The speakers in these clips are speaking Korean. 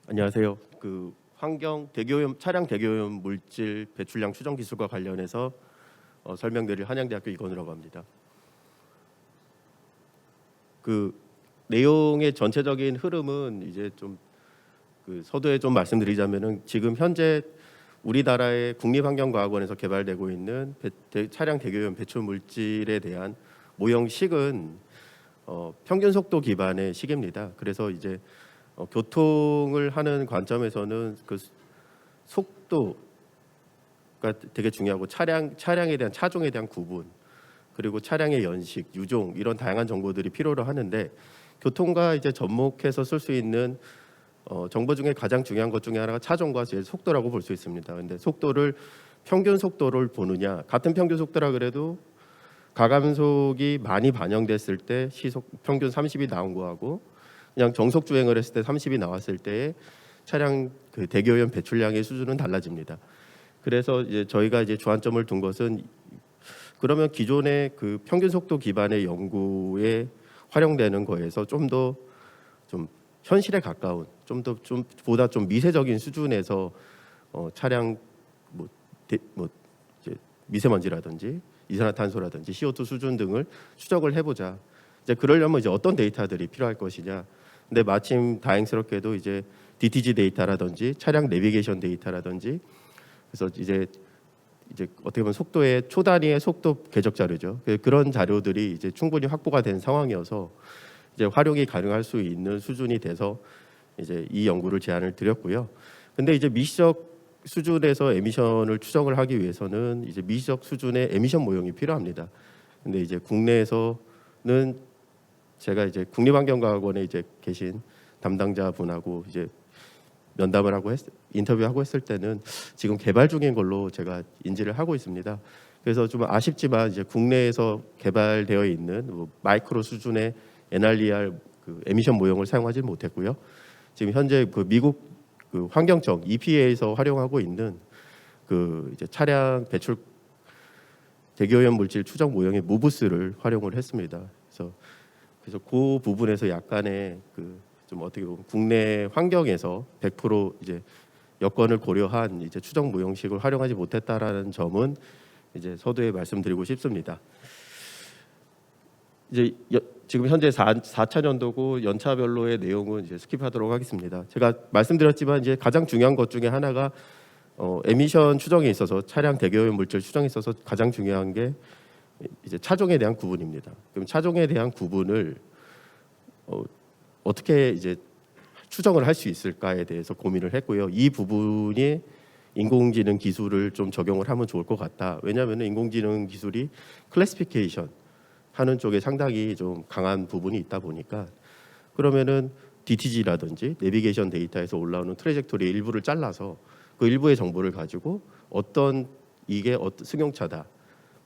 안녕하세요. 환경 대기오염 차량 대기오염 물질 배출량 추정 기술과 관련해서 설명드릴 한양대학교 이건우라고 합니다. 내용의 전체적인 흐름은 이제 좀 서두에 좀 말씀드리자면은 지금 현재 우리나라의 국립환경과학원에서 개발되고 있는 차량 대기오염 배출 물질에 대한 모형식은 평균 속도 기반의 식입니다. 그래서 이제 교통을 하는 관점에서는 속도가 되게 중요하고 차량에 대한 차종에 대한 구분, 그리고 차량의 연식, 유종 이런 다양한 정보들이 필요로 하는데, 교통과 이제 접목해서 쓸 수 있는 정보 중에 가장 중요한 것 중에 하나가 차종과 제 속도라고 볼 수 있습니다. 근데 속도를 평균 속도를 보느냐, 같은 평균 속도라 그래도 가감속이 많이 반영됐을 때 시속 평균 30이 나온 거하고 그냥 정속 주행을 했을 때 30이 나왔을 때 차량 대기오염 배출량의 수준은 달라집니다. 그래서 이제 저희가 이제 주안점을 둔 것은, 그러면 기존의 평균 속도 기반의 연구에 활용되는 거에서 좀 더 좀 현실에 가까운, 보다 좀 미세적인 수준에서 차량 이제 미세먼지라든지 이산화탄소라든지 CO2 수준 등을 추적을 해보자. 이제 그러려면 이제 어떤 데이터들이 필요할 것이냐. 근데 마침 다행스럽게도 이제 DTG 데이터라든지 차량 내비게이션 데이터라든지, 그래서 이제 어떻게 보면 속도의 초단위의 속도 궤적 자료죠. 그런 자료들이 이제 충분히 확보가 된 상황이어서 이제 활용이 가능할 수 있는 수준이 돼서 이제 이 연구를 제안을 드렸고요. 근데 이제 미시적 수준에서 에미션을 추정을 하기 위해서는 이제 미시적 수준의 에미션 모형이 필요합니다. 근데 이제 국내에서는 제가 이제 국립환경과학원에 이제 계신 담당자분하고 이제 면담을 하고 인터뷰하고 했을 때는 지금 개발 중인 걸로 제가 인지를 하고 있습니다. 그래서 좀 아쉽지만 이제 국내에서 개발되어 있는 마이크로 수준의 NRER 에미션 모형을 사용하지 못했고요. 지금 현재 미국 환경청 EPA에서 활용하고 있는 이제 차량 배출 대기오염 물질 추정 모형의 무브스를 활용을 했습니다. 그래서 그 부분에서 약간의 좀 어떻게 보면 국내 환경에서 100% 이제 여건을 고려한 이제 추정 모형식을 활용하지 못했다라는 점은 이제 서두에 말씀드리고 싶습니다. 이제 지금 현재 4차 년도고 연차별로의 내용은 이제 스킵하도록 하겠습니다. 제가 말씀드렸지만 이제 가장 중요한 것 중에 하나가 에미션 추정에 있어서, 차량 대기오염 물질 추정에 있어서 가장 중요한 게 이제 차종에 대한 구분입니다. 그럼 차종에 대한 구분을 어떻게 이제 추정을 할 수 있을까에 대해서 고민을 했고요. 이 부분이 인공지능 기술을 좀 적용을 하면 좋을 것 같다. 왜냐하면 인공지능 기술이 클래시피케이션 하는 쪽에 상당히 좀 강한 부분이 있다 보니까, 그러면은 DTG라든지 내비게이션 데이터에서 올라오는 트래젝토리 일부를 잘라서 그 일부의 정보를 가지고 이게 승용차다,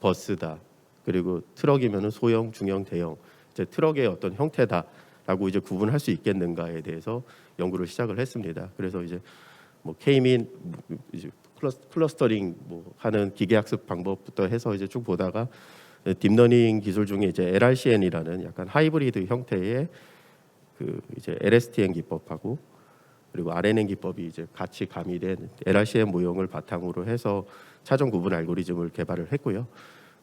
버스다, 그리고 트럭이면은 소형, 중형, 대형, 이제 트럭의 어떤 형태다라고 이제 구분할 수 있겠는가에 대해서 연구를 시작을 했습니다. 그래서 이제 K민 이제 클러스터링 하는 기계학습 방법부터 해서 이제 쭉 보다가 딥러닝 기술 중에 이제 LRCN이라는 약간 하이브리드 형태의 이제 LSTM 기법하고 그리고 RNN 기법이 이제 같이 가미된 LRCN 모형을 바탕으로 해서 차종 구분 알고리즘을 개발을 했고요.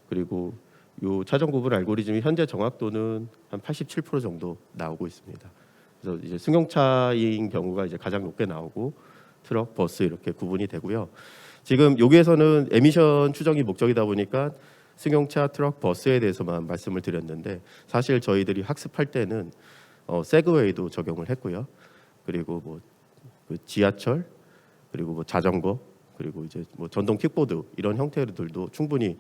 그리고 이 차종 구분 알고리즘이 현재 정확도는 한 87% 정도 나오고 있습니다. 그래서 이제 승용차인 경우가 이제 가장 높게 나오고 트럭, 버스 이렇게 구분이 되고요. 지금 여기에서는 에미션 추정이 목적이다 보니까 승용차, 트럭, 버스에 대해서만 말씀을 드렸는데, 사실 저희들이 학습할 때는 세그웨이도 적용을 했고요. 그리고 지하철, 그리고 자전거, 그리고 이제 전동 킥보드 이런 형태들도 충분히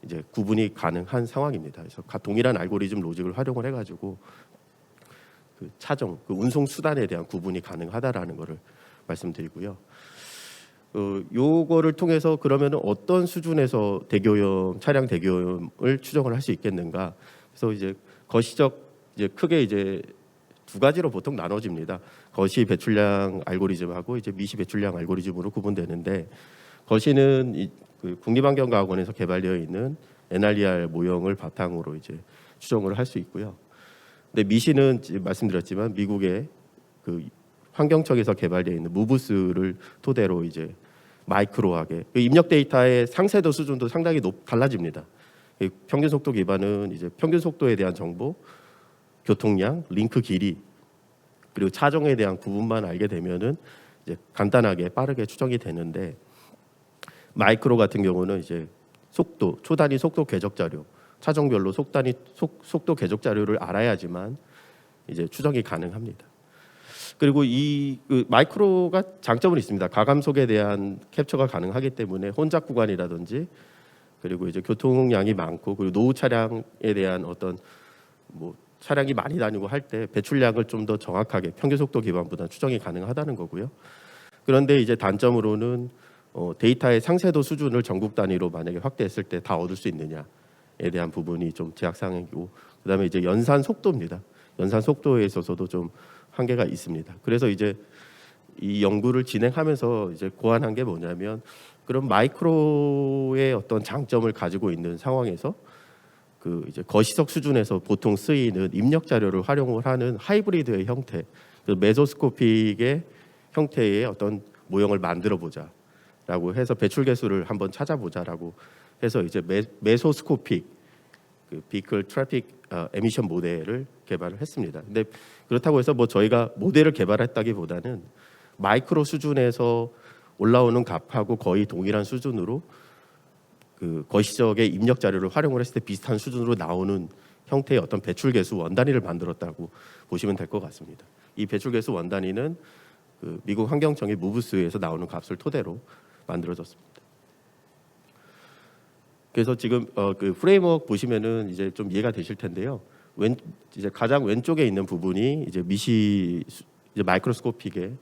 이제 구분이 가능한 상황입니다. 그래서 동일한 알고리즘 로직을 활용을 해가지고 차종, 운송 수단에 대한 구분이 가능하다라는 것을 말씀드리고요. 요거를 통해서 그러면 어떤 수준에서 차량 대기오염을 추정을 할 수 있겠는가? 그래서 이제 거시적 이제 크게 이제 두 가지로 보통 나눠집니다. 거시 배출량 알고리즘하고 이제 미시 배출량 알고리즘으로 구분되는데, 거시는 국립환경과학원에서 개발되어 있는 NRER 모형을 바탕으로 이제 추정을 할 수 있고요. 근데 미시는 말씀드렸지만 미국의 환경청에서 개발되어 있는 무브스를 토대로 이제 마이크로하게 입력 데이터의 상세도 수준도 상당히 달라집니다. 평균 속도 기반은 이제 평균 속도에 대한 정보, 교통량, 링크 길이 그리고 차종에 대한 구분만 알게 되면은 이제 간단하게 빠르게 추정이 되는데 마이크로 같은 경우는 이제 속도, 초단위 속도 궤적 자료, 차종별로 속도 궤적 자료를 알아야지만 이제 추정이 가능합니다. 그리고 그 마이크로가 장점은 있습니다. 가감속에 대한 캡처가 가능하기 때문에 혼잡 구간이라든지 그리고 이제 교통량이 많고 그리고 노후 차량에 대한 어떤 뭐 차량이 많이 다니고 할 때 배출량을 좀 더 정확하게 평균 속도 기반보다 추정이 가능하다는 거고요. 그런데 이제 단점으로는 데이터의 상세도 수준을 전국 단위로 만약에 확대했을 때 다 얻을 수 있느냐에 대한 부분이 좀 제약사항이고 그다음에 이제 연산 속도입니다. 연산 속도에 있어서도 좀 한계가 있습니다. 그래서 이제 이 연구를 진행하면서 이제 고안한 게 뭐냐면 그런 마이크로의 어떤 장점을 가지고 있는 상황에서 그 이제 거시적 수준에서 보통 쓰이는 입력 자료를 활용을 하는 하이브리드의 형태, 메소스코픽의 형태의 어떤 모형을 만들어 보자라고 해서 배출 개수를 한번 찾아보자라고 해서 이제 메소스코픽 그 비클 트래픽 에미션 모델을 개발을 했습니다. 근데 그렇다고 해서 뭐 저희가 모델을 개발했다기보다는 마이크로 수준에서 올라오는 값하고 거의 동일한 수준으로 그 거시적의 입력 자료를 활용을 했을 때 비슷한 수준으로 나오는 형태의 어떤 배출 개수 원단위를 만들었다고 보시면 될 것 같습니다. 이 배출 개수 원단위는 그 미국 환경청의 무브스에서 나오는 값을 토대로 만들어졌습니다. 그래서 지금 그 프레임워크 보시면은 이제 좀 이해가 되실 텐데요. 이제 가장 왼쪽에 있는 부분이 이제 이제 마이크로스코픽의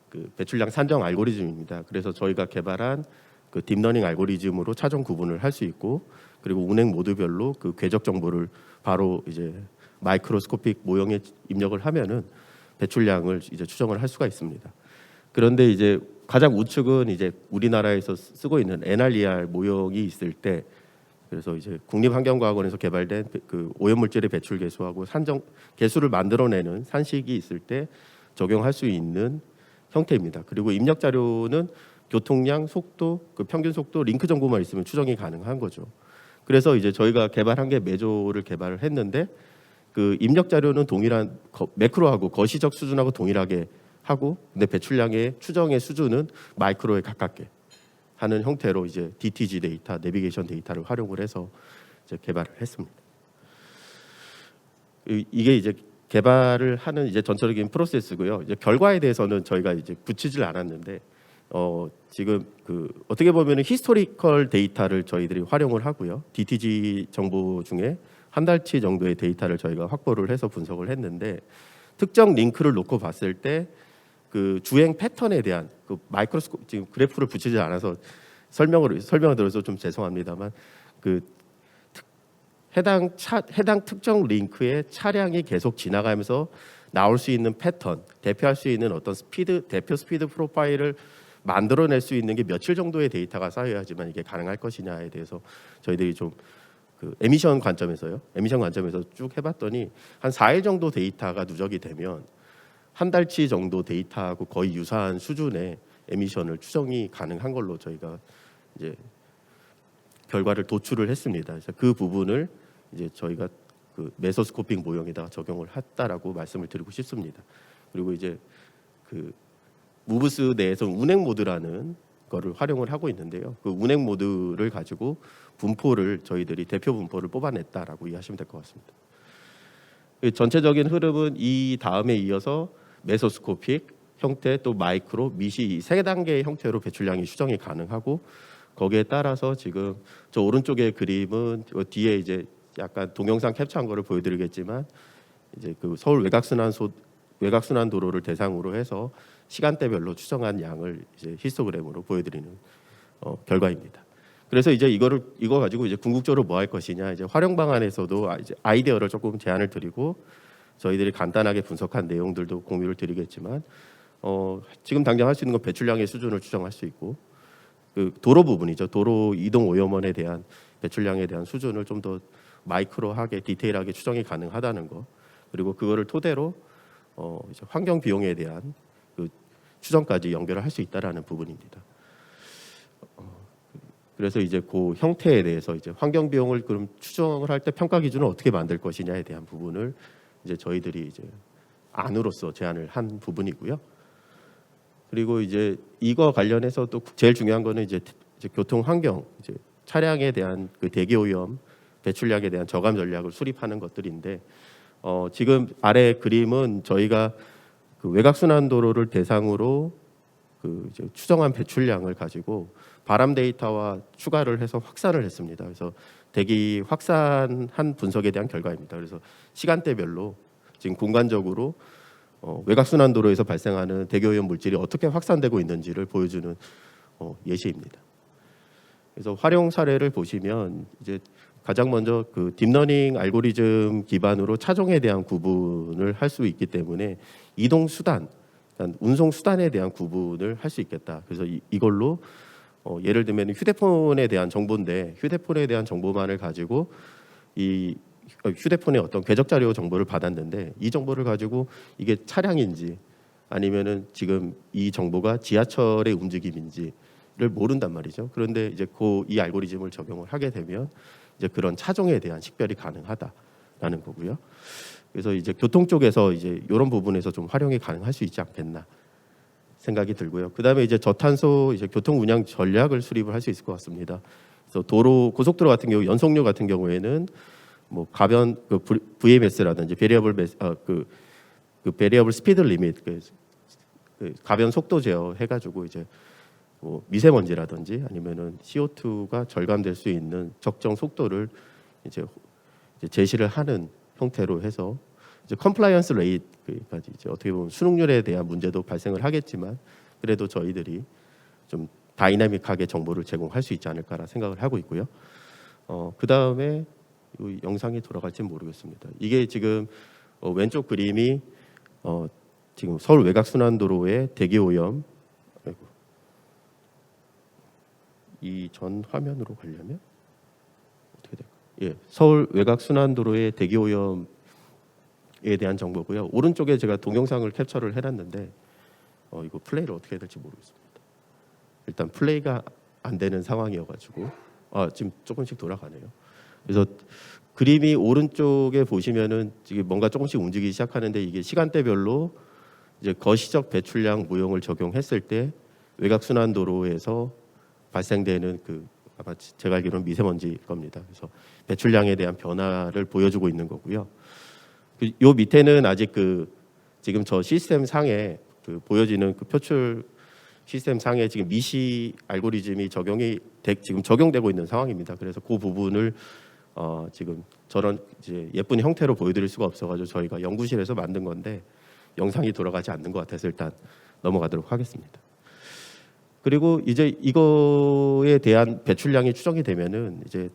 그 배출량 산정 알고리즘입니다. 그래서 저희가 개발한 그 딥러닝 알고리즘으로 차종 구분을 할 수 있고 그리고 운행 모드별로 그 궤적 정보를 바로 이제 마이크로스코픽 모형에 입력을 하면은 배출량을 이제 추정을 할 수가 있습니다. 그런데 이제 가장 우측은 이제 우리나라에서 쓰고 있는 NRER 모형이 있을 때 그래서 이제 국립환경과학원에서 개발된 그 오염물질의 배출 개수하고 산정 개수를 만들어내는 산식이 있을 때 적용할 수 있는 형태입니다. 그리고 입력 자료는 교통량, 속도, 그 평균 속도, 링크 정보만 있으면 추정이 가능한 거죠. 그래서 이제 저희가 개발한 게 메조를 개발을 했는데 그 입력 자료는 동일한 매크로하고 거시적 수준하고 동일하게 하고 근데 배출량의 추정의 수준은 마이크로에 가깝게 하는 형태로 이제 DTG 데이터, 내비게이션 데이터를 활용을 해서 이제 개발을 했습니다. 이게 이제 개발을 하는 이제 전체적인 프로세스고요. 이제 결과에 대해서는 저희가 이제 붙이질 않았는데 지금 그 어떻게 보면은 히스토리컬 데이터를 저희들이 활용을 하고요. DTG 정보 중에 한 달치 정도의 데이터를 저희가 확보를 해서 분석을 했는데 특정 링크를 놓고 봤을 때 그 주행 패턴에 대한 그 마이크로스코ፕ 지금 그래프를 붙이지 않아서 설명을 들어서 좀 죄송합니다만 그 해당 특정 링크의 차량이 계속 지나가면서 나올 수 있는 패턴, 대표할 수 있는 어떤 대표 스피드 프로파일을 만들어낼 수 있는 게 며칠 정도의 데이터가 쌓여야지만 이게 가능할 것이냐에 대해서 저희들이 좀 그 에미션 관점에서 쭉 해봤더니 한 4일 정도 데이터가 누적이 되면 한 달치 정도 데이터하고 거의 유사한 수준의 에미션을 추정이 가능한 걸로 저희가 이제 결과를 도출을 했습니다. 그래서 그 부분을 이제 저희가 그 메소스코픽 모형에다가 적용을 했다라고 말씀을 드리고 싶습니다. 그리고 이제 그 무브스 내에서 운행 모드라는 거를 활용을 하고 있는데요. 그 운행 모드를 가지고 분포를 저희들이 대표 분포를 뽑아냈다라고 이해하시면 될 것 같습니다. 전체적인 흐름은 이 다음에 이어서 메소스코픽 형태 또 마이크로, 미시 이 세 단계의 형태로 배출량이 추정이 가능하고 거기에 따라서 지금 저 오른쪽의 그림은 뒤에 이제 약간 동영상 캡처한 거를 보여드리겠지만 이제 그 서울 외곽순환 도로를 대상으로 해서 시간대별로 추정한 양을 이제 히스토그램으로 보여드리는 결과입니다. 그래서 이제 이거 가지고 이제 궁극적으로 뭐 할 것이냐 이제 활용 방안에서도 이제 아이디어를 조금 제안을 드리고 저희들이 간단하게 분석한 내용들도 공유를 드리겠지만 지금 당장 할 수 있는 건 배출량의 수준을 추정할 수 있고 그 도로 부분이죠. 도로 이동 오염원에 대한 배출량에 대한 수준을 좀 더 마이크로하게 디테일하게 추정이 가능하다는 거 그리고 그거를 토대로 이제 환경 비용에 대한 추정까지 연결을 할 수 있다라는 부분입니다. 그래서 이제 그 형태에 대해서 이제 환경 비용을 그럼 추정을 할 때 평가 기준을 어떻게 만들 것이냐에 대한 부분을 이제 저희들이 이제 안으로서 제안을 한 부분이고요. 그리고 이제 이거 관련해서 또 제일 중요한 거는 이제 교통 환경, 이제 차량에 대한 그 대기 오염 배출량에 대한 저감 전략을 수립하는 것들인데 지금 아래 그림은 저희가 그 외곽순환도로를 대상으로 그 이제 추정한 배출량을 가지고 바람 데이터와 추가를 해서 확산을 했습니다. 그래서 대기 확산한 분석에 대한 결과입니다. 그래서 시간대별로 지금 공간적으로 외곽순환도로에서 발생하는 대기오염 물질이 어떻게 확산되고 있는지를 보여주는 예시입니다. 그래서 활용 사례를 보시면 이제 가장 먼저 그 딥러닝 알고리즘 기반으로 차종에 대한 구분을 할 수 있기 때문에 이동 수단, 운송 수단에 대한 구분을 할 수 있겠다. 그래서 이걸로 예를 들면 휴대폰에 대한 정보인데 휴대폰에 대한 정보만을 가지고 이 휴대폰의 어떤 궤적 자료 정보를 받았는데 이 정보를 가지고 이게 차량인지 아니면은 지금 이 정보가 지하철의 움직임인지를 모른단 말이죠. 그런데 이제 이 알고리즘을 적용을 하게 되면 이제 그런 차종에 대한 식별이 가능하다라는 거고요. 그래서 이제 교통 쪽에서 이제 이런 부분에서 좀 활용이 가능할 수 있지 않겠나 생각이 들고요. 그다음에 이제 저탄소 이제 교통 운영 전략을 수립을 할 수 있을 것 같습니다. 그래서 고속도로 같은 경우 연속료 같은 경우에는 뭐 가변 그 VMS라든지 그 베리어블 스피드 리밋 그 가변 속도 제어 해가지고 이제 뭐 미세먼지라든지 아니면은 CO2가 절감될 수 있는 적정 속도를 이제 제시를 하는 형태로 해서 이제 컴플라이언스 레이트까지 이제 어떻게 보면 수능률에 대한 문제도 발생을 하겠지만 그래도 저희들이 좀 다이나믹하게 정보를 제공할 수 있지 않을까라 생각을 하고 있고요. 그 다음에 영상이 돌아갈지는 모르겠습니다. 이게 지금 왼쪽 그림이 지금 서울 외곽순환도로의 대기 오염 이 전 화면으로 가려면 어떻게 될까요? 예, 서울 외곽순환도로의 대기 오염에 대한 정보고요. 오른쪽에 제가 동영상을 캡처를 해놨는데 이거 플레이를 어떻게 해야 될지 모르겠습니다. 일단 플레이가 안 되는 상황이어가지고 지금 조금씩 돌아가네요. 그래서 그림이 오른쪽에 보시면은 지금 뭔가 조금씩 움직이기 시작하는데 이게 시간대별로 이제 거시적 배출량 무용을 적용했을 때 외곽순환도로에서 발생되는 그 아마 제가 알기로는 미세먼지일 겁니다. 그래서 배출량에 대한 변화를 보여주고 있는 거고요. 요 밑에는 아직 그 지금 저 시스템 상에 그 보여지는 그 표출 시스템 상에 지금 미시 알고리즘이 지금 적용되고 있는 상황입니다. 그래서 그 부분을 지금 저런 이제 예쁜 형태로 보여드릴 수가 없어가지고 저희가 연구실에서 만든 건데 영상이 돌아가지 않는 것 같아서 일단 넘어가도록 하겠습니다. 그리고 이제 이거에 대한 배출량이 추정이 되면은 이제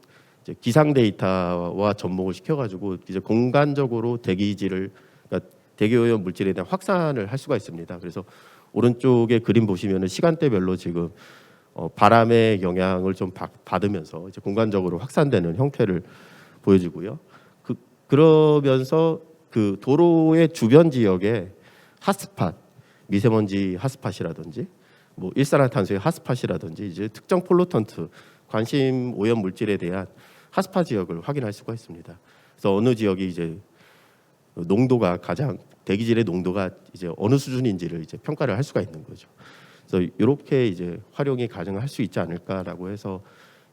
기상 데이터와 접목을 시켜가지고 이제 공간적으로 그러니까 대기오염 물질에 대한 확산을 할 수가 있습니다. 그래서 오른쪽에 그림 보시면은 시간대별로 지금 바람의 영향을 좀 받으면서 이제 공간적으로 확산되는 형태를 보여주고요. 그러면서 그 도로의 주변 지역에 핫스팟, 미세먼지 핫스팟이라든지 뭐 일산화탄소의 핫스팟이라든지 이제 특정 폴루턴트, 관심 오염 물질에 대한 핫스팟 지역을 확인할 수가 있습니다. 그래서 어느 지역이 이제 농도가 가장 대기질의 농도가 이제 어느 수준인지를 이제 평가를 할 수가 있는 거죠. 그래서 이렇게 이제 활용이 가능할 수 있지 않을까라고 해서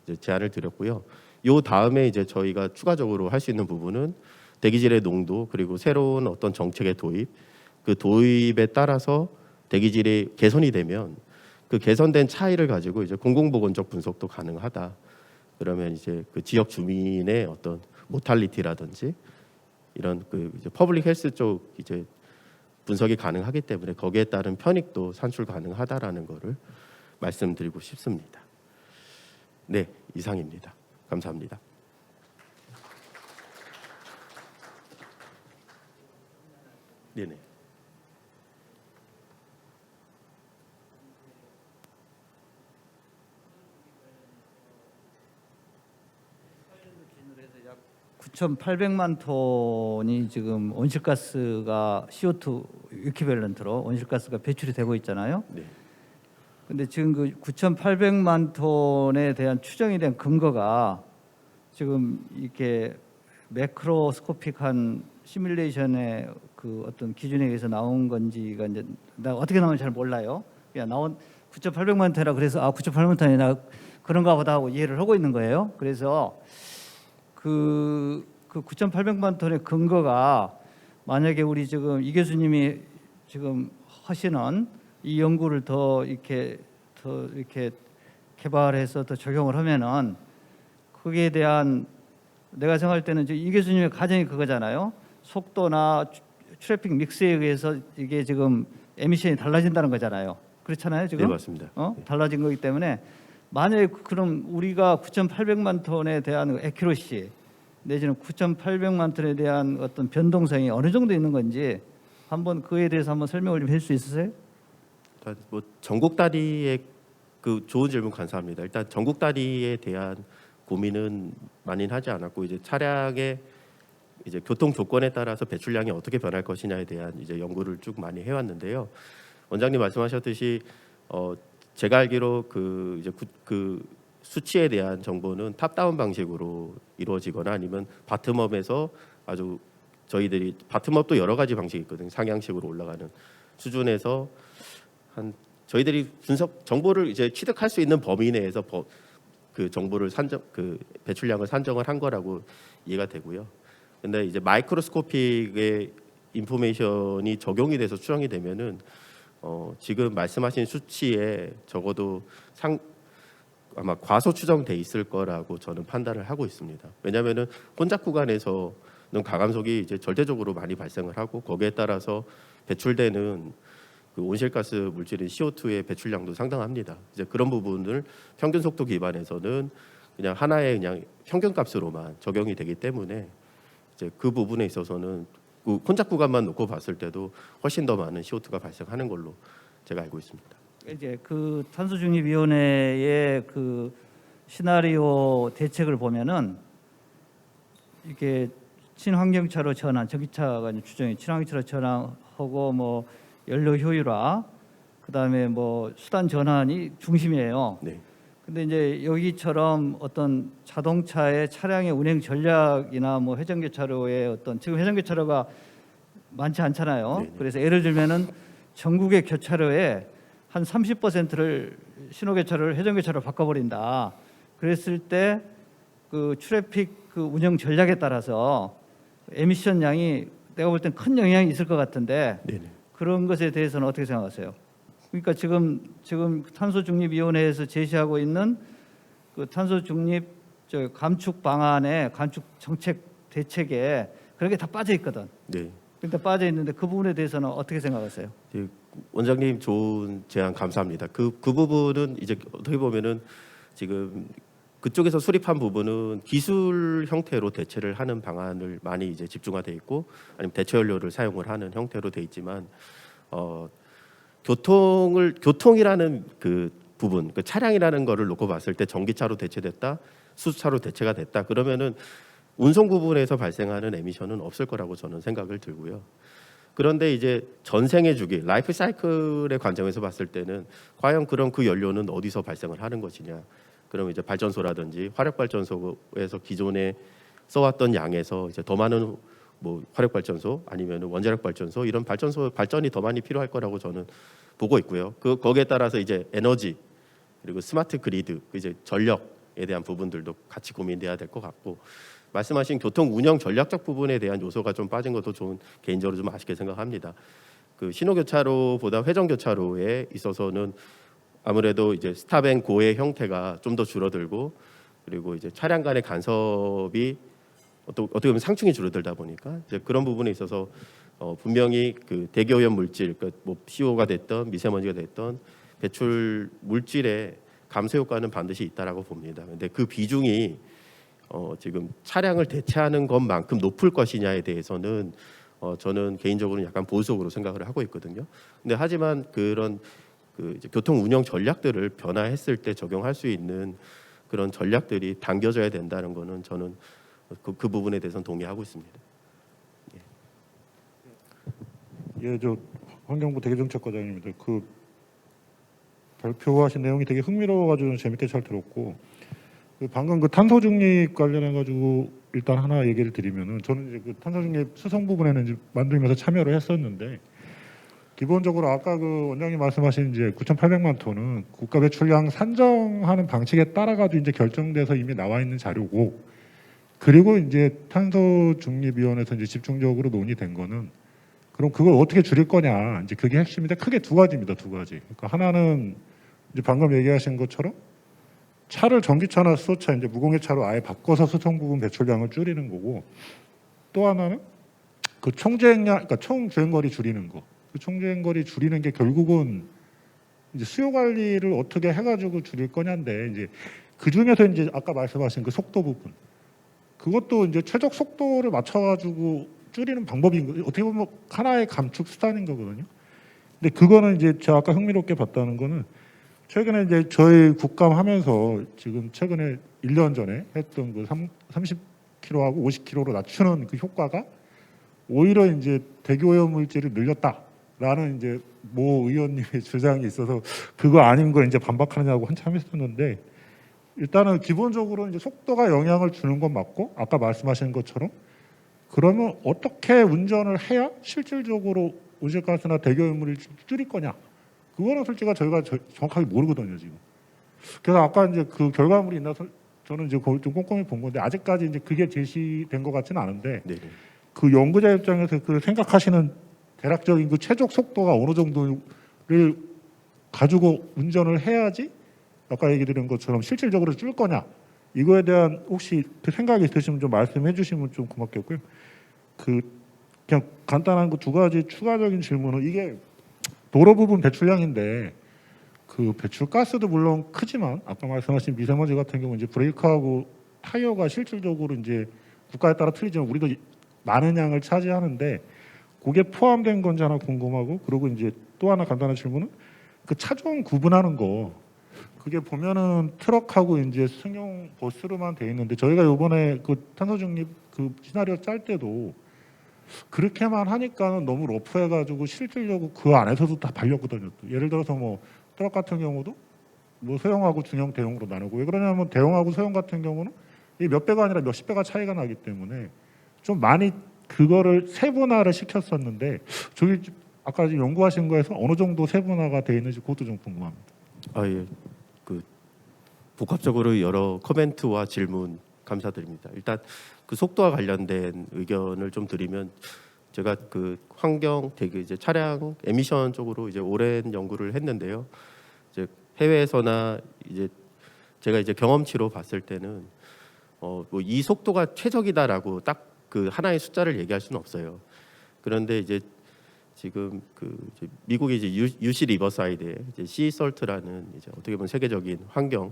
이제 제안을 드렸고요. 요 다음에 이제 저희가 추가적으로 할 수 있는 부분은 대기질의 농도 그리고 새로운 어떤 정책의 도입, 그 도입에 따라서 대기질이 개선이 되면 그 개선된 차이를 가지고 이제 공공보건적 분석도 가능하다. 그러면 이제 그 지역 주민의 어떤 모탈리티라든지 이런 그 이제 퍼블릭 헬스 쪽 이제 분석이 가능하기 때문에 거기에 따른 편익도 산출 가능하다라는 거를 말씀드리고 싶습니다. 네, 이상입니다. 감사합니다. 네네. 약 9,800만 톤이 지금 온실가스가 CO2 이퀴밸런트로 온실가스가 배출이 되고 있잖아요. 네. 근데 지금 그 9,800만 톤에 대한 추정에 대한 근거가 지금 이렇게 매크로스코픽한 시뮬레이션의 그 어떤 기준에 의해서 나온 건지가 이제 나 어떻게 나오는지 잘 몰라요. 그냥 나온 9,800만 톤이라 그래서 9,800만 톤이나 그런가 보다 하고 이해를 하고 있는 거예요. 그래서 그 9,800만 톤의 근거가 만약에 우리 지금 이 교수님이 지금 하시는 이 연구를 더 이렇게 개발해서 더 적용을 하면은 거기에 대한 내가 생각할 때는 이 교수님의 가정이 그거잖아요. 속도나 트래픽 믹스에 의해서 이게 지금 에미션이 달라진다는 거잖아요. 그렇잖아요, 지금? 네, 맞습니다. 네. 달라진 거기 때문에 만약에 그럼 우리가 9,800만 톤에 대한 애큐러시 내지는 9,800만 톤에 대한 어떤 변동성이 어느 정도 있는 건지 한번 그에 대해서 한번 설명을 좀 할 수 있으세요? 뭐 전국 다리의 그 좋은 질문 감사합니다. 일단 전국 다리에 대한 고민은 많이는 하지 않았고 이제 차량의 이제 교통 조건에 따라서 배출량이 어떻게 변할 것이냐에 대한 이제 연구를 쭉 많이 해왔는데요. 원장님 말씀하셨듯이 제가 알기로 그 수치에 대한 정보는 탑다운 방식으로 이루어지거나 아니면 바텀업에서 아주 저희들이 바텀업도 여러 가지 방식이 있거든요. 상향식으로 올라가는 수준에서 한 저희들이 분석 정보를 이제 취득할 수 있는 범위 내에서 그 정보를 그 배출량을 산정을 한 거라고 이해가 되고요. 근데 이제 마이크로스코픽의 인포메이션이 적용이 돼서 추정이 되면은 지금 말씀하신 수치에 적어도 아마 과소 추정돼 있을 거라고 저는 판단을 하고 있습니다. 왜냐하면은 혼잡 구간에서는 가감속이 이제 절대적으로 많이 발생을 하고 거기에 따라서 배출되는 그 온실가스 물질인 CO2의 배출량도 상당합니다. 이제 그런 부분을 평균 속도 기반에서는 그냥 하나의 그냥 평균값으로만 적용이 되기 때문에 이제 그 부분에 있어서는 그 혼잡 구간만 놓고 봤을 때도 훨씬 더 많은 CO2가 발생하는 걸로 제가 알고 있습니다. 이제 그 탄소중립위원회의 그 시나리오 대책을 보면은 이게 친환경차로 전환, 전기차가 이제 추정이 친환경차로 전환하고 뭐 연료 효율화, 그다음에 뭐 수단 전환이 중심이에요. 네. 근데 이제 여기처럼 어떤 자동차의 차량의 운행 전략이나 뭐 회전교차로의 어떤 지금 회전교차로가 많지 않잖아요. 네네. 그래서 예를 들면은 전국의 교차로에 한 30%를 신호교차로를 회전교차로로 바꿔버린다. 그랬을 때 그 트래픽 그 운영 전략에 따라서 에미션 양이 내가 볼 땐 큰 영향이 있을 것 같은데 네네. 그런 것에 대해서는 어떻게 생각하세요? 그러니까 지금 탄소중립위원회에서 제시하고 있는 그 탄소중립 감축 방안에 감축 정책 대책에 그런 게 다 빠져 있거든. 네. 그러니까 빠져 있는데 그 부분에 대해서는 어떻게 생각하세요? 네, 원장님 좋은 제안 감사합니다. 그 부분은 이제 어떻게 보면은 지금 그쪽에서 수립한 부분은 기술 형태로 대체를 하는 방안을 많이 이제 집중화돼 있고 아니면 대체 연료를 사용을 하는 형태로 돼 있지만 교통이라는 그 부분, 그 차량이라는 거를 놓고 봤을 때 전기차로 대체됐다, 수소차로 대체가 됐다 그러면은 운송 부분에서 발생하는 에미션은 없을 거라고 저는 생각을 들고요. 그런데 이제 전생의 주기, 라이프 사이클의 관점에서 봤을 때는 과연 그럼 그 연료는 어디서 발생을 하는 것이냐? 그럼 이제 발전소라든지 화력 발전소에서 기존에 써왔던 양에서 이제 더 많은 뭐 화력 발전소 아니면 원자력 발전소 이런 발전소 발전이 더 많이 필요할 거라고 저는 보고 있고요. 거기에 따라서 이제 에너지 그리고 스마트 그리드 이제 전력에 대한 부분들도 같이 고민돼야 될 것 같고 말씀하신 교통 운영 전략적 부분에 대한 요소가 좀 빠진 것도 저는 개인적으로 좀 아쉽게 생각합니다. 그 신호교차로보다 회전교차로에 있어서는 아무래도 이제 스탑앤고의 형태가 좀 더 줄어들고 그리고 이제 차량 간의 간섭이 어떻게 보면 상충이 줄어들다 보니까 이제 그런 부분에 있어서 분명히 그 대기오염 물질, 그러니까 뭐 CO가 됐던 미세먼지가 됐던 배출 물질의 감소 효과는 반드시 있다라고 봅니다. 근데 그 비중이 지금 차량을 대체하는 것만큼 높을 것이냐에 대해서는 저는 개인적으로는 약간 보수적으로 생각을 하고 있거든요. 근데 하지만 그런 그 이제 교통 운영 전략들을 변화했을 때 적용할 수 있는 그런 전략들이 당겨져야 된다는 거는 저는 그 부분에 대해서는 동의하고 있습니다. 예, 저 환경부 대기정책과장입니다. 그 발표하신 내용이 되게 흥미로워가지고 재밌게 잘 들었고, 그 방금 그 탄소 중립 관련해 가지고 일단 하나 얘기를 드리면은, 저는 이제 그 탄소 중립 수송 부분에는 이제 만들면서 참여를 했었는데, 기본적으로 아까 그 원장님 말씀하신 이제 9,800만 톤은 국가 배출량 산정하는 방식에 따라 가지고 이제 결정돼서 이미 나와 있는 자료고, 그리고 이제 탄소 중립위원회에서 이제 집중적으로 논의된 거는, 그럼 그걸 어떻게 줄일 거냐, 이제 그게 핵심인데, 크게 두 가지입니다. 두 가지. 그러니까 하나는 이제 방금 얘기하신 것처럼 차를 전기차나 수소차, 이제 무공해차로 아예 바꿔서 수송 부분 배출량을 줄이는 거고, 또 하나는 그 총주행량, 그러니까 총 주행거리 줄이는 거. 그 총주행거리 줄이는 게 결국은 이제 수요 관리를 어떻게 해가지고 줄일 거냐인데, 이제 그 중에서 이제 아까 말씀하신 그 속도 부분, 그것도 이제 최적 속도를 맞춰가지고 줄이는 방법인 거, 어떻게 보면 하나의 감축 수단인 거거든요. 근데 그거는 이제 제가 아까 흥미롭게 봤다는 거는, 최근에 이제 저희 국감 하면서 지금 최근에 1년 전에 했던 그 30kg하고 50kg로 낮추는 그 효과가 오히려 이제 대기오염 물질을 늘렸다라는 이제 모 의원님의 주장이 있어서, 그거 아닌 거 이제 반박하느냐고 한참 했었는데, 일단은 기본적으로 이제 속도가 영향을 주는 건 맞고, 아까 말씀하신 것처럼 그러면 어떻게 운전을 해야 실질적으로 온실가스나 대기오염을 줄일 거냐, 그거는 솔직히 저희가 정확하게 모르거든요 지금. 그래서 아까 이제 그 결과물이 있나서 저는 이제 그걸 좀 꼼꼼히 본 건데, 아직까지 이제 그게 제시된 것 같지는 않은데, 네. 그 연구자 입장에서 그 생각하시는 대략적인 그 최적 속도가 어느 정도를 가지고 운전을 해야지 아까 얘기 드린 것처럼 실질적으로 줄 거냐, 이거에 대한 혹시 그 생각이 있으시면 좀 말씀해 주시면 좀 고맙겠고요. 그 그냥 간단한 그 두 가지 추가적인 질문은, 이게 도로 부분 배출량인데 그 배출가스도 물론 크지만 아까 말씀하신 미세먼지 같은 경우 이제 브레이크하고 타이어가 실질적으로 이제 국가에 따라 틀리지만 우리도 많은 양을 차지하는데, 그게 포함된 건지 하나 궁금하고, 그리고 이제 또 하나 간단한 질문은, 그 차종 구분하는 거, 그게 보면은 트럭하고 이제 승용 버스로만 돼 있는데, 저희가 이번에 그 탄소 중립 그 시나리오 짤 때도 그렇게만 하니까 너무 러프해가지고 실질적으로 그 안에서도 다 발렸거든요. 예를 들어서 뭐 트럭 같은 경우도 뭐 소형하고 중형, 대형으로 나누고, 왜 그러냐면 대형하고 소형 같은 경우는 이 몇 배가 아니라 몇십 배가 차이가 나기 때문에 좀 많이 그거를 세분화를 시켰었는데, 저기 아까 지금 연구하신 거에서 어느 정도 세분화가 돼 있는지 그것도 좀 궁금합니다. 예. 그 복합적으로 여러 코멘트와 질문 감사드립니다. 일단 그 속도와 관련된 의견을 좀 드리면, 제가 그 환경 되게 이제 차량 에미션 쪽으로 이제 오랜 연구를 했는데요. 이제 해외에서나 이제 제가 이제 경험치로 봤을 때는 뭐 이 속도가 최적이다라고 딱 그 하나의 숫자를 얘기할 수는 없어요. 그런데 이제 지금 그 이제 미국의 이제 UC 리버사이드에 이제 시설트라는 이제 어떻게 보면 세계적인 환경,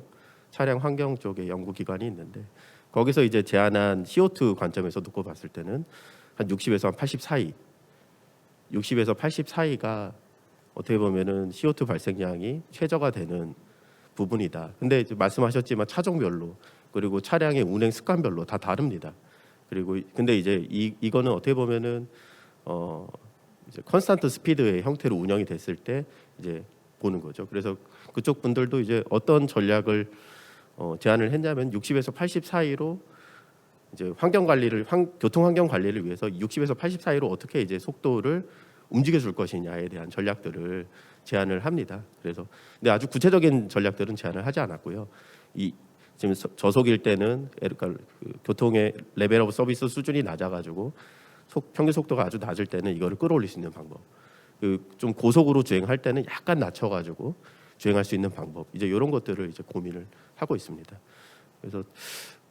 차량 환경 쪽의 연구 기관이 있는데, 거기서 이제 제안한 CO2 관점에서 놓고 봤을 때는 한 60에서 한 80 사이, 60에서 80 사이가 어떻게 보면은 CO2 발생량이 최저가 되는 부분이다. 근데 이제 말씀하셨지만 차종별로, 그리고 차량의 운행 습관별로 다 다릅니다. 그리고 근데 이제 이거는 어떻게 보면은 이제 컨스탄트 스피드의 형태로 운영이 됐을 때 이제 보는 거죠. 그래서 그쪽 분들도 이제 어떤 전략을 제안을 했냐면, 60에서 80 사이로 이제 환경 관리를 교통 환경 관리를 위해서 60에서 80 사이로 어떻게 이제 속도를 움직여 줄 것이냐에 대한 전략들을 제안을 합니다. 그래서 근데 아주 구체적인 전략들은 제안을 하지 않았고요. 이 지금 저속일 때는 그러니까 그 교통의 레벨 오브 서비스 수준이 낮아가지고 평균 속도가 아주 낮을 때는 이거를 끌어올릴 수 있는 방법, 그 좀 고속으로 주행할 때는 약간 낮춰가지고 주행할 수 있는 방법, 이제 이런 것들을 이제 고민을 하고 있습니다. 그래서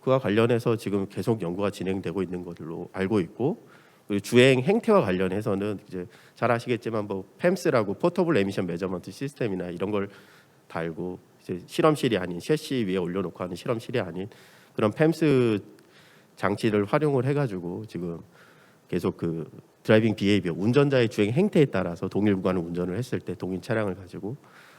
그와 관련해서 지금 계속 연구가 진행되고 있는 것으로 알고 있고, 그리고 주행 행태와 관련해서는 이제 잘 아시겠지만 뭐 PEMS라고 포터블 에미션 메저먼트 시스템이나 이런 걸 달고, 이제 실험실이 아닌 셰시 위에 올려놓고 하는 실험실이 아닌 그런 PEMS 장치를 활용을 해가지고 지금 계속 그 드라이빙 비헤이비어, 운전자의 주행 행태에 따라서 동일 구간을 운전을 했을 때 동일 차량을 가지고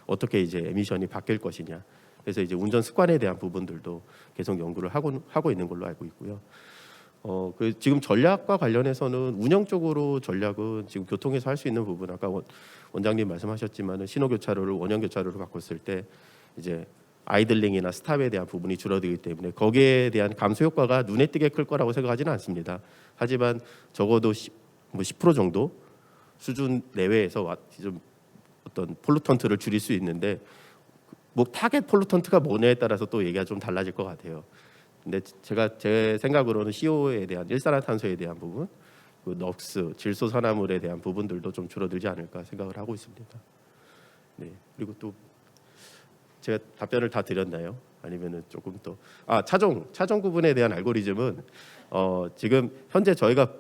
어떻게 이제 에미션이 바뀔 것이냐, 그래서 이제 운전 습관에 대한 부분들도 계속 연구를 하고 있는 걸로 알고 있고요. 그 지금 전략과 관련해서는 운영적으로 전략은 지금 교통에서 할 수 있는 부분, 아까 원장님 말씀하셨지만은 신호교차로를 원형교차로로 바꿨을 때 이제 아이들링이나 스탑에 대한 부분이 줄어들기 때문에 거기에 대한 감소 효과가 눈에 띄게 클 거라고 생각하지는 않습니다. 하지만 적어도 10% 정도 수준 내외에서 좀 어떤 폴루턴트를 줄일 수 있는데, 뭐 타겟 폴루턴트가 뭐냐에 따라서 또 얘기가 좀 달라질 것 같아요. 근데 제 생각으로는 CO에 대한 일산화탄소에 대한 부분, 그 넋스 질소산화물에 대한 부분들도 좀 줄어들지 않을까 생각을 하고 있습니다. 네. 그리고 또 제가 답변을 다 드렸나요? 아니면은 조금 더 차종 구분에 대한 알고리즘은 지금 현재 저희가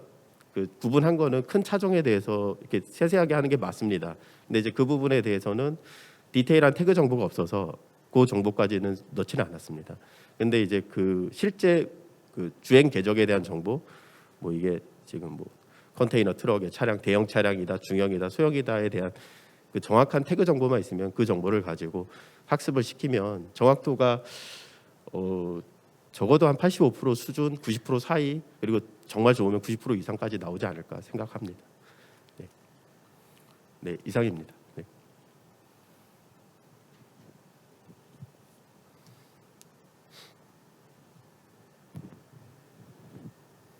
그 구분한 거는 큰 차종에 대해서 이렇게 세세하게 하는 게 맞습니다. 근데 이제 그 부분에 대해서는 디테일한 태그 정보가 없어서 그 정보까지는 넣지는 않았습니다. 근데 이제 그 실제 그 주행 궤적에 대한 정보, 뭐 이게 지금 뭐 컨테이너 트럭의 차량, 대형 차량이다, 중형이다, 소형이다에 대한 그 정확한 태그 정보만 있으면 그 정보를 가지고 학습을 시키면 정확도가 적어도 한 85% 수준, 90% 사이, 그리고 정말 좋으면 90% 이상까지 나오지 않을까 생각합니다. 네, 네 이상입니다. 네.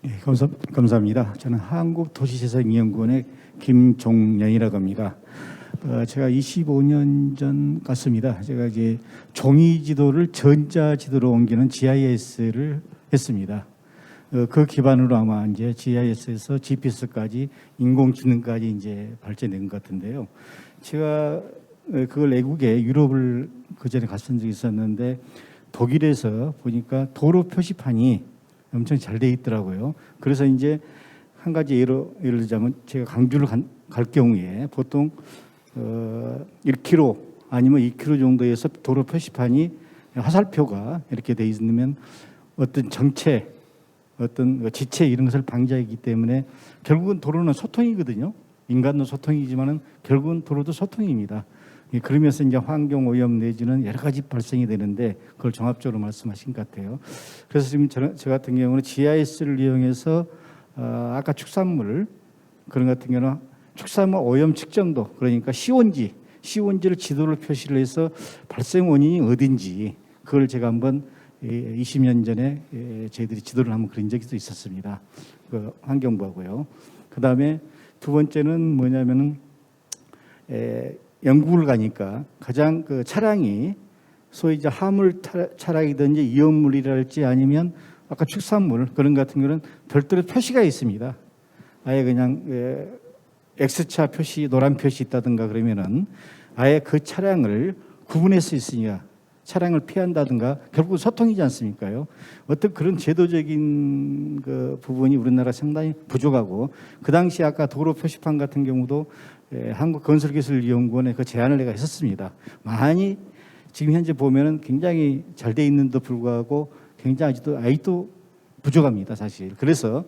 예, 감사합니다. 저는 한국도시재생연구원의 김종년이라고 합니다. 제가 25년 전 같습니다. 제가 이제 종이 지도를 전자 지도로 옮기는 GIS를 했습니다. 그 기반으로 아마 이제 GIS에서 GPS까지 인공지능까지 이제 발전된 것 같은데요. 제가 그걸 외국에 유럽을 그 전에 갔던 적이 있었는데 독일에서 보니까 도로 표시판이 엄청 잘 돼 있더라고요. 그래서 이제 한 가지 예를 들자면 제가 광주를 갈 경우에 보통 1km 아니면 2km 정도에서 도로 표시판이 화살표가 이렇게 돼 있으면 어떤 정체, 어떤 지체 이런 것을 방지하기 때문에 결국은 도로는 소통이거든요. 인간도 소통이지만은 결국은 도로도 소통입니다. 그러면서 이제 환경 오염 내지는 여러 가지 발생이 되는데 그걸 종합적으로 말씀하신 것 같아요. 그래서 지금 저 같은 경우는 GIS를 이용해서 아까 축산물 그런 같은 경우는 축산물 오염 측정도, 그러니까 시온지를 지도를 표시를 해서 발생 원인이 어딘지 그걸 제가 한번 20년 전에 저희들이 지도를 한번 그린 적이 있었습니다. 그 환경부하고요. 그 다음에 두 번째는 뭐냐면은 영국을 가니까 가장 그 차량이 소위 이제 화물 차량이든지 이온물이랄지 아니면 아까 축산물 그런 같은 경우는 별도로 표시가 있습니다. 아예 그냥 X차 표시, 노란 표시 있다든가 그러면은 아예 그 차량을 구분할 수 있으니까 차량을 피한다든가 결국 소통이지 않습니까요? 어떤 그런 제도적인 그 부분이 우리나라 상당히 부족하고 그 당시 아까 도로 표시판 같은 경우도 한국건설기술연구원에 그 제안을 내가 했었습니다. 많이 지금 현재 보면은 굉장히 잘 돼 있는데도 불구하고 굉장히 아직도 부족합니다, 사실. 그래서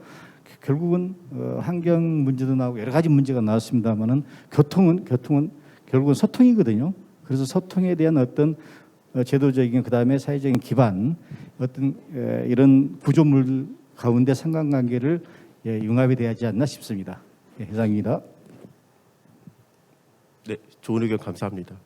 결국은 환경 문제도 나오고 여러 가지 문제가 나왔습니다만은 교통은 결국은 소통이거든요. 그래서 소통에 대한 어떤 제도적인 그다음에 사회적인 기반 어떤 이런 구조물 가운데 상관관계를 융합이 되지 않나 싶습니다. 이상입니다. 네, 좋은 의견 감사합니다.